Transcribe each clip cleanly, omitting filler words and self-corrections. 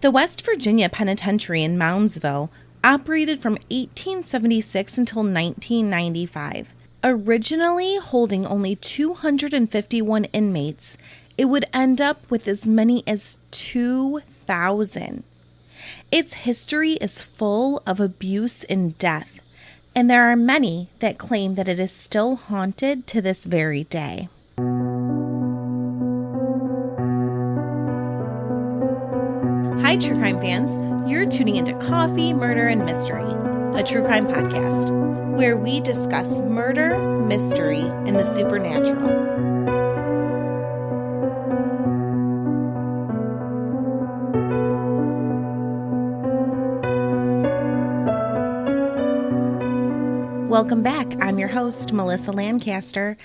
The West Virginia Penitentiary in Moundsville operated from 1876 until 1995. Originally holding only 251 inmates, it would end up with as many as 2,000. Its history is full of abuse and death, and there are many that claim that it is still haunted to this very day. Hi, true crime fans. You're tuning into Coffee, Murder, and Mystery, a true crime podcast, where we discuss murder, mystery, and the supernatural. Welcome back. I'm your host, Melissa Lancaster,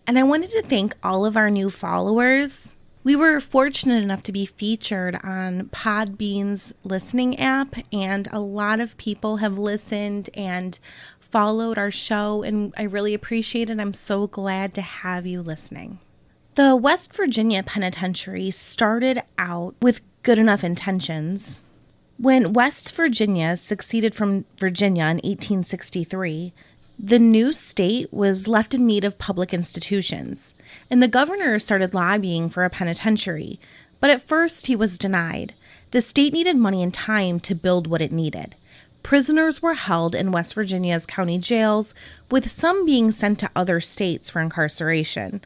and I wanted to thank all of our new followers. We were fortunate enough to be featured on Podbean's listening app, and a lot of people have listened and followed our show, and I really appreciate it. I'm so glad to have you listening. The West Virginia Penitentiary started out with good enough intentions. When West Virginia seceded from Virginia in 1863, the new state was left in need of public institutions, and the governor started lobbying for a penitentiary, but at first he was denied. The state needed money and time to build what it needed. Prisoners were held in West Virginia's county jails, with some being sent to other states for incarceration.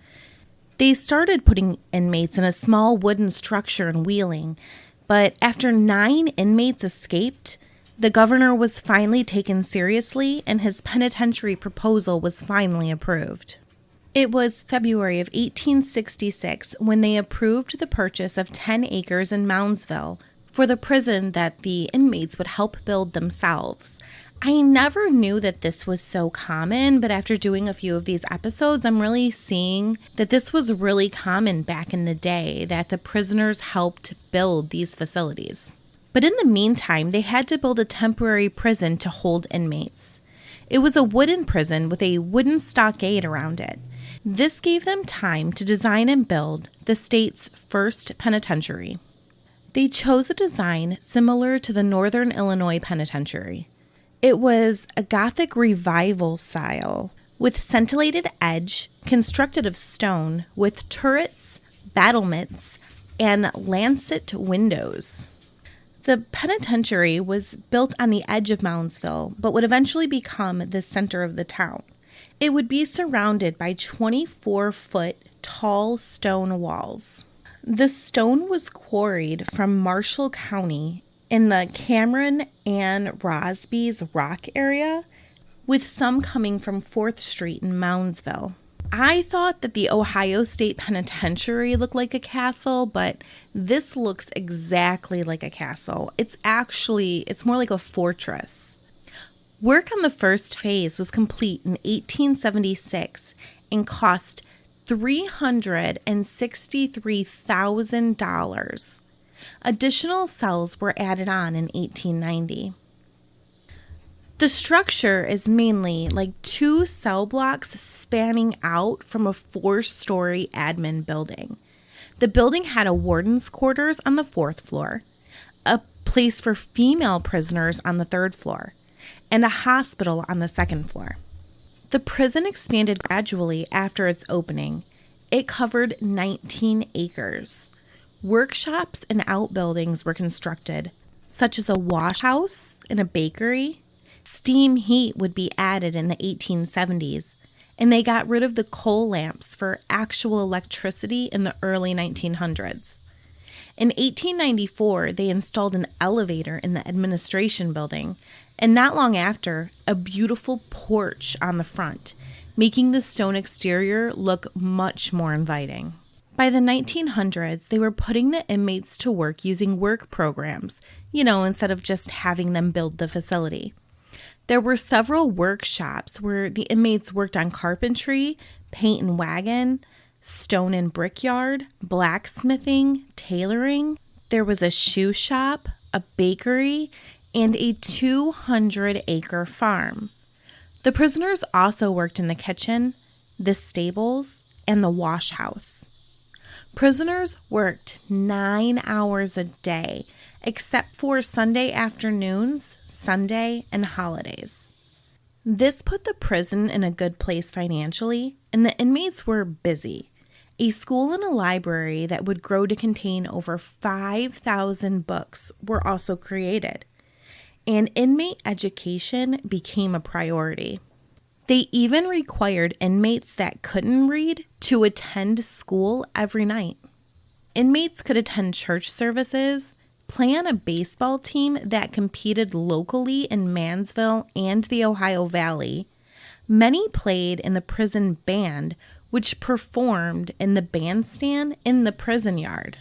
They started putting inmates in a small wooden structure in Wheeling, but after 9 inmates escaped, the governor was finally taken seriously, and his penitentiary proposal was finally approved. It was February of 1866 when they approved the purchase of 10 acres in Moundsville for the prison that the inmates would help build themselves. I never knew that this was so common, but after doing a few of these episodes, I'm really seeing that this was really common back in the day, that the prisoners helped build these facilities. But in the meantime, they had to build a temporary prison to hold inmates. It was a wooden prison with a wooden stockade around it. This gave them time to design and build the state's first penitentiary. They chose a design similar to the Northern Illinois Penitentiary. It was a Gothic Revival style with scintillated edge, constructed of stone, with turrets, battlements, and lancet windows. The penitentiary was built on the edge of Moundsville, but would eventually become the center of the town. It would be surrounded by 24-foot tall stone walls. The stone was quarried from Marshall County in the Cameron and Rosby's Rock area, with some coming from 4th Street in Moundsville. I thought that the Ohio State Penitentiary looked like a castle, but this looks exactly like a castle. It's more like a fortress. Work on the first phase was complete in 1876 and cost $363,000. Additional cells were added on in 1890. The structure is mainly like 2 cell blocks spanning out from a 4-story admin building. The building had a warden's quarters on the 4th floor, a place for female prisoners on the 3rd floor, and a hospital on the 2nd floor. The prison expanded gradually after its opening. It covered 19 acres. Workshops and outbuildings were constructed, such as a wash house and a bakery. Steam heat would be added in the 1870s, and they got rid of the coal lamps for actual electricity in the early 1900s. In 1894, they installed an elevator in the administration building, and not long after, a beautiful porch on the front, making the stone exterior look much more inviting. By the 1900s, they were putting the inmates to work using work programs, instead of just having them build the facility. There were several workshops where the inmates worked on carpentry, paint and wagon, stone and brickyard, blacksmithing, tailoring. There was a shoe shop, a bakery, and a 200-acre farm. The prisoners also worked in the kitchen, the stables, and the wash house. Prisoners worked 9 hours a day, except for Sunday afternoons, Sunday, and holidays. This put the prison in a good place financially, and the inmates were busy. A school and a library that would grow to contain over 5,000 books were also created, and inmate education became a priority. They even required inmates that couldn't read to attend school every night. Inmates could attend church services, play on a baseball team that competed locally in Mansville and the Ohio Valley. Many played in the prison band, which performed in the bandstand in the prison yard.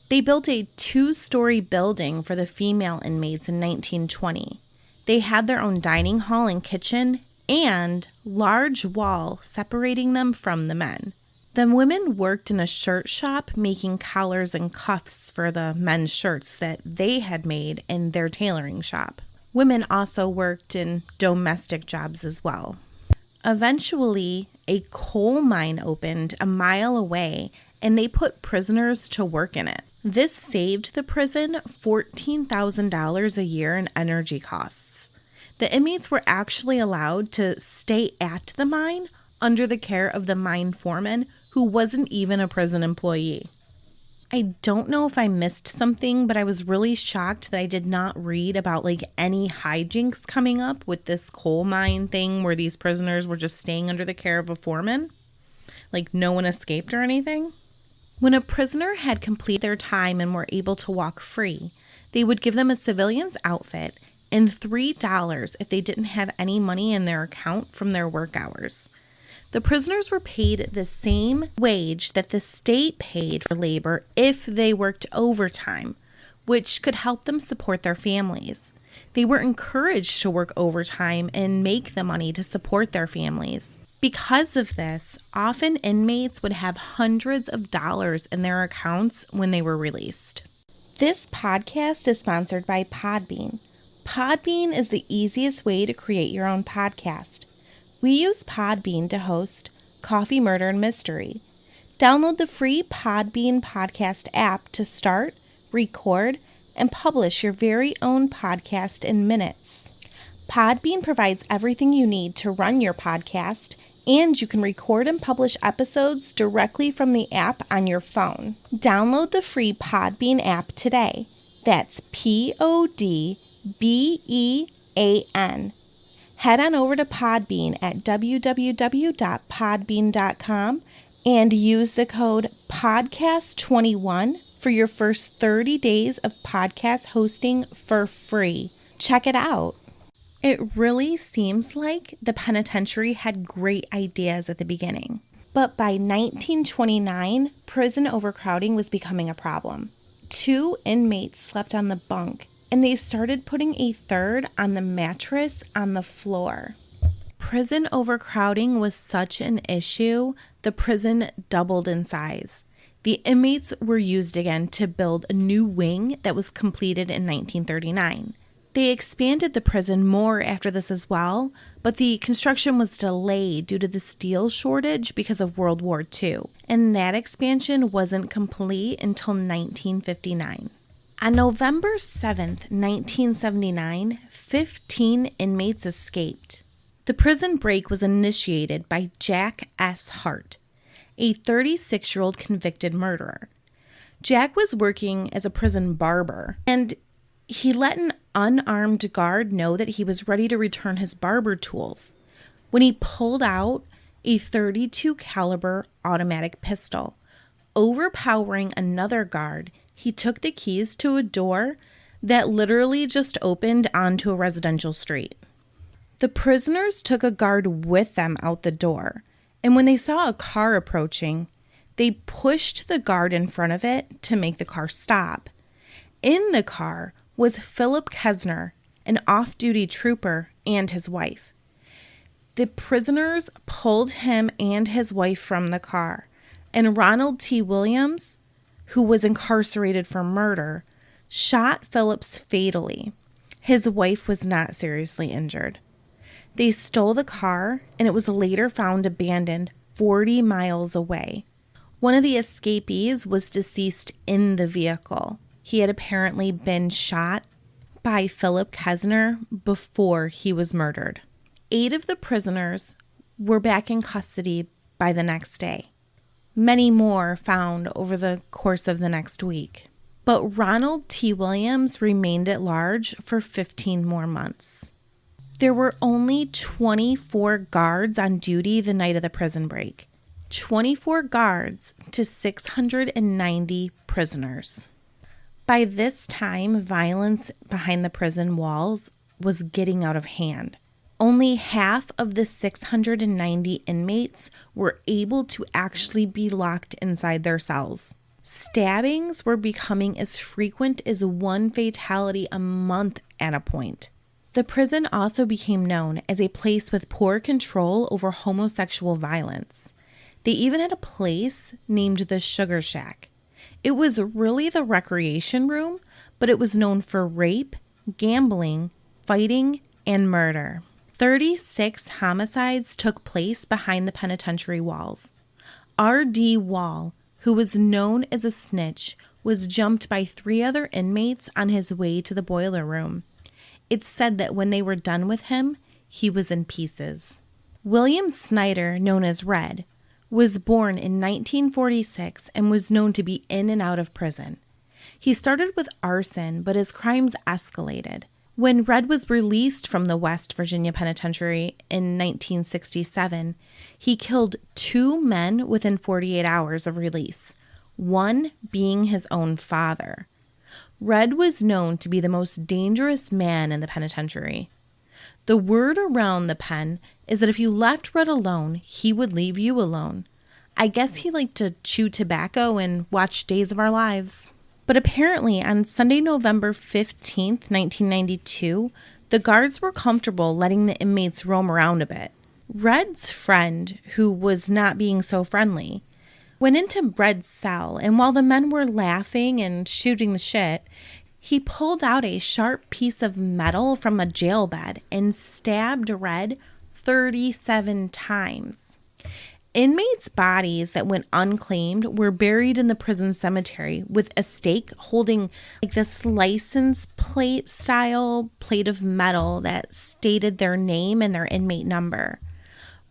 They built a 2-story building for the female inmates in 1920. They had their own dining hall and kitchen and large wall separating them from the men. The women worked in a shirt shop making collars and cuffs for the men's shirts that they had made in their tailoring shop. Women also worked in domestic jobs as well. Eventually, a coal mine opened a mile away, and they put prisoners to work in it. This saved the prison $14,000 a year in energy costs. The inmates were actually allowed to stay at the mine under the care of the mine foreman, who wasn't even a prison employee. I don't know if I missed something, but I was really shocked that I did not read about any hijinks coming up with this coal mine thing where these prisoners were just staying under the care of a foreman. No one escaped or anything. When a prisoner had completed their time and were able to walk free, they would give them a civilian's outfit and $3 if they didn't have any money in their account from their work hours. The prisoners were paid the same wage that the state paid for labor if they worked overtime, which could help them support their families. They were encouraged to work overtime and make the money to support their families. Because of this, often inmates would have hundreds of dollars in their accounts when they were released. This podcast is sponsored by Podbean. Podbean is the easiest way to create your own podcast. We use Podbean to host Coffee, Murder, and Mystery. Download the free Podbean podcast app to start, record, and publish your very own podcast in minutes. Podbean provides everything you need to run your podcast, and you can record and publish episodes directly from the app on your phone. Download the free Podbean app today. That's Podbean. Head on over to Podbean at www.podbean.com and use the code PODCAST21 for your first 30 days of podcast hosting for free. Check it out. It really seems like the penitentiary had great ideas at the beginning. But by 1929, prison overcrowding was becoming a problem. 2 inmates slept on the bunk, and they started putting a third on the mattress on the floor. Prison overcrowding was such an issue, the prison doubled in size. The inmates were used again to build a new wing that was completed in 1939. They expanded the prison more after this as well, but the construction was delayed due to the steel shortage because of World War II, and that expansion wasn't complete until 1959. On November 7th, 1979, 15 inmates escaped. The prison break was initiated by Jack S. Hart, a 36-year-old convicted murderer. Jack was working as a prison barber, and he let an unarmed guard know that he was ready to return his barber tools when he pulled out a .32 caliber automatic pistol. Overpowering another guard, he took the keys to a door that literally just opened onto a residential street. The prisoners took a guard with them out the door, and when they saw a car approaching, they pushed the guard in front of it to make the car stop. In the car was Philip Kesner, an off-duty trooper, and his wife. The prisoners pulled him and his wife from the car, and Ronald T. Williams, who was incarcerated for murder, shot Phillips fatally. His wife was not seriously injured. They stole the car, and it was later found abandoned 40 miles away. One of the escapees was deceased in the vehicle. he had apparently been shot by Philip Kesner before he was murdered. 8 of the prisoners were back in custody by the next day. Many more found over the course of the next week. But Ronald T. Williams remained at large for 15 more months. There were only 24 guards on duty the night of the prison break. 24 guards to 690 prisoners. By this time, violence behind the prison walls was getting out of hand. Only half of the 690 inmates were able to actually be locked inside their cells. Stabbings were becoming as frequent as one fatality a month at a point. The prison also became known as a place with poor control over homosexual violence. They even had a place named the Sugar Shack. It was really the recreation room, but it was known for rape, gambling, fighting, and murder. 36 homicides took place behind the penitentiary walls. R.D. Wall, who was known as a snitch, was jumped by 3 other inmates on his way to the boiler room. It's said that when they were done with him, he was in pieces. William Snyder, known as Red, was born in 1946 and was known to be in and out of prison. He started with arson, but his crimes escalated. When Red was released from the West Virginia Penitentiary in 1967, he killed 2 men within 48 hours of release, one being his own father. Red was known to be the most dangerous man in the penitentiary. The word around the pen is that if you left Red alone, he would leave you alone. I guess he liked to chew tobacco and watch Days of Our Lives. But apparently on Sunday, November 15th, 1992, the guards were comfortable letting the inmates roam around a bit. Red's friend, who was not being so friendly, went into Red's cell, and while the men were laughing and shooting the shit, he pulled out a sharp piece of metal from a jail bed and stabbed Red 37 times. Inmates' bodies that went unclaimed were buried in the prison cemetery with a stake holding like this license plate style plate of metal that stated their name and their inmate number.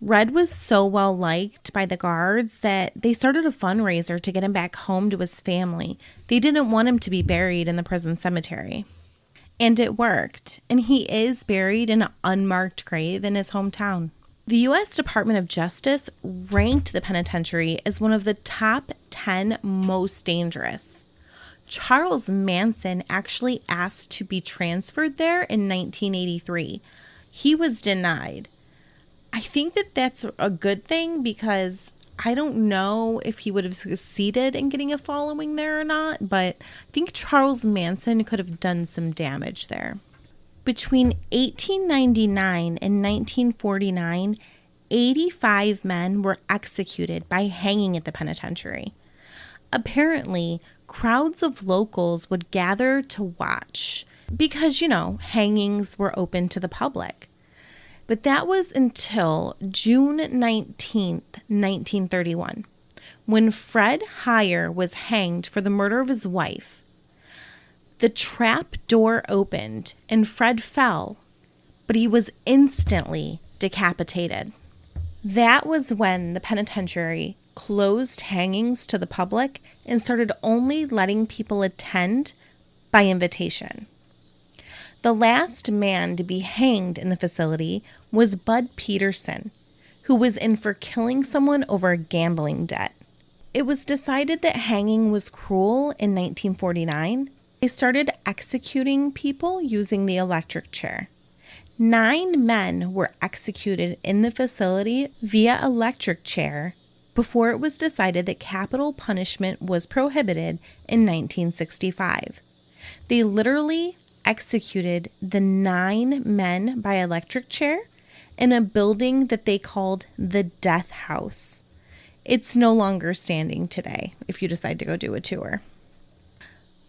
Red was so well liked by the guards that they started a fundraiser to get him back home to his family. They didn't want him to be buried in the prison cemetery. And it worked, and he is buried in an unmarked grave in his hometown. The U.S. Department of Justice ranked the penitentiary as one of the top 10 most dangerous. Charles Manson actually asked to be transferred there in 1983. He was denied. I think that that's a good thing because I don't know if he would have succeeded in getting a following there or not, but I think Charles Manson could have done some damage there. Between 1899 and 1949, 85 men were executed by hanging at the penitentiary. Apparently, crowds of locals would gather to watch because, hangings were open to the public. But that was until June 19th, 1931, when Fred Heyer was hanged for the murder of his wife. The trap door opened and Fred fell, but he was instantly decapitated. That was when the penitentiary closed hangings to the public and started only letting people attend by invitation. The last man to be hanged in the facility was Bud Peterson, who was in for killing someone over a gambling debt. It was decided that hanging was cruel in 1949. They started executing people using the electric chair. 9 men were executed in the facility via electric chair before it was decided that capital punishment was prohibited in 1965. They literally executed the 9 men by electric chair in a building that they called the Death House. It's no longer standing today if you decide to go do a tour.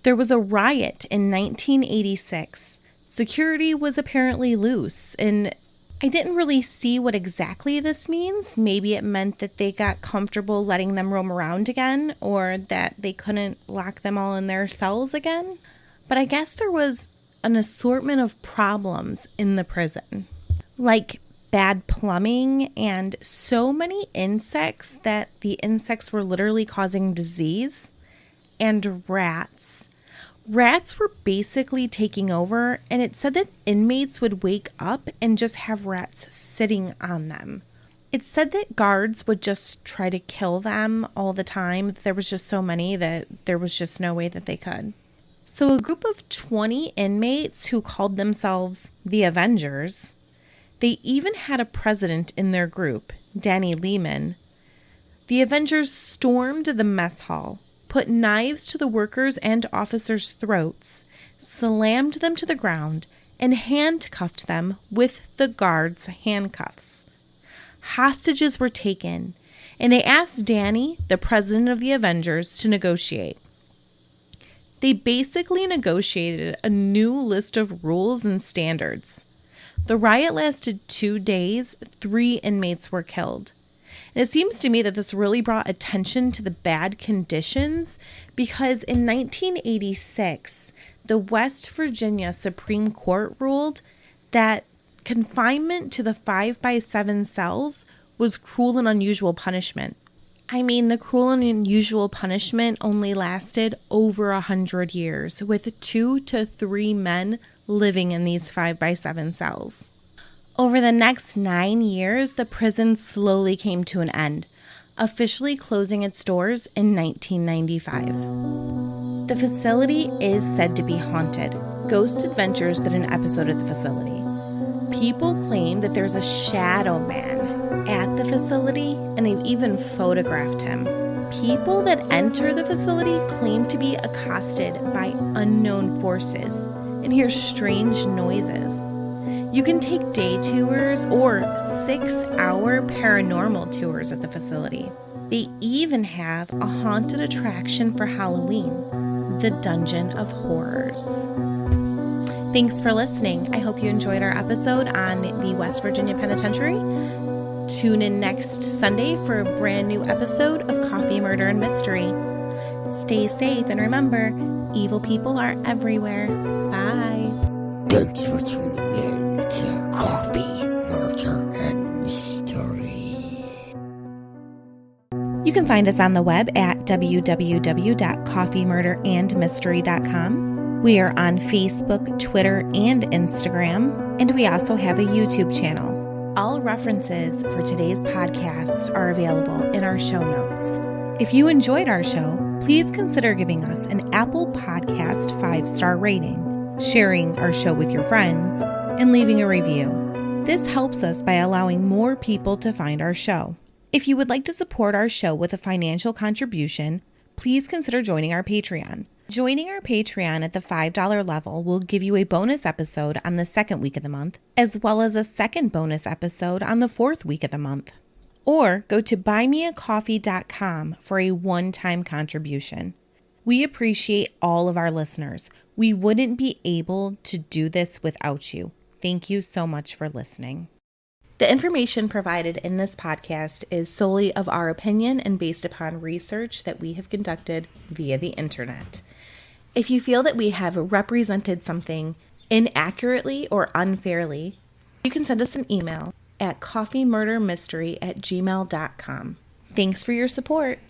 There was a riot in 1986. Security was apparently loose, and I didn't really see what exactly this means. Maybe it meant that they got comfortable letting them roam around again, or that they couldn't lock them all in their cells again. But I guess there was an assortment of problems in the prison, like bad plumbing and so many insects that the insects were literally causing disease, and rats. Rats were basically taking over, and it said that inmates would wake up and just have rats sitting on them. It said that guards would just try to kill them all the time. There was just so many that there was just no way that they could. So a group of 20 inmates who called themselves the Avengers, they even had a president in their group, Danny Lehman. The Avengers stormed the mess hall, put knives to the workers' and officers' throats, slammed them to the ground, and handcuffed them with the guards' handcuffs. Hostages were taken, and they asked Danny, the president of the Avengers, to negotiate. They basically negotiated a new list of rules and standards. The riot lasted 2 days. 3 inmates were killed. And it seems to me that this really brought attention to the bad conditions because in 1986, the West Virginia Supreme Court ruled that confinement to the 5x7 cells was cruel and unusual punishment. I mean, the cruel and unusual punishment only lasted over 100 years, with 2 to 3 men living in these 5x7 cells. Over the next 9 years, the prison slowly came to an end, officially closing its doors in 1995. The facility is said to be haunted. Ghost Adventures did an episode at the facility. People claim that there's a shadow man at the facility, and they've even photographed him. People that enter the facility claim to be accosted by unknown forces and hear strange noises. You can take day tours or 6-hour paranormal tours at the facility. They even have a haunted attraction for Halloween, the Dungeon of Horrors. Thanks for listening. I hope you enjoyed our episode on the West Virginia Penitentiary. Tune in next Sunday for a brand new episode of Coffee, Murder, and Mystery. Stay safe and remember, evil people are everywhere. Bye. Thanks for tuning in to Coffee, Murder, and Mystery. You can find us on the web at www.coffeemurderandmystery.com. We are on Facebook, Twitter, and Instagram, and we also have a YouTube channel. All references for today's podcast are available in our show notes. If you enjoyed our show, please consider giving us an Apple Podcast 5-star rating, sharing our show with your friends, and leaving a review. This helps us by allowing more people to find our show. If you would like to support our show with a financial contribution, please consider joining our Patreon. Joining our Patreon at the $5 level will give you a bonus episode on the second week of the month, as well as a second bonus episode on the fourth week of the month. Or go to buymeacoffee.com for a one-time contribution. We appreciate all of our listeners. We wouldn't be able to do this without you. Thank you so much for listening. The information provided in this podcast is solely of our opinion and based upon research that we have conducted via the internet. If you feel that we have represented something inaccurately or unfairly, you can send us an email at coffeemurdermystery@gmail.com. Thanks for your support.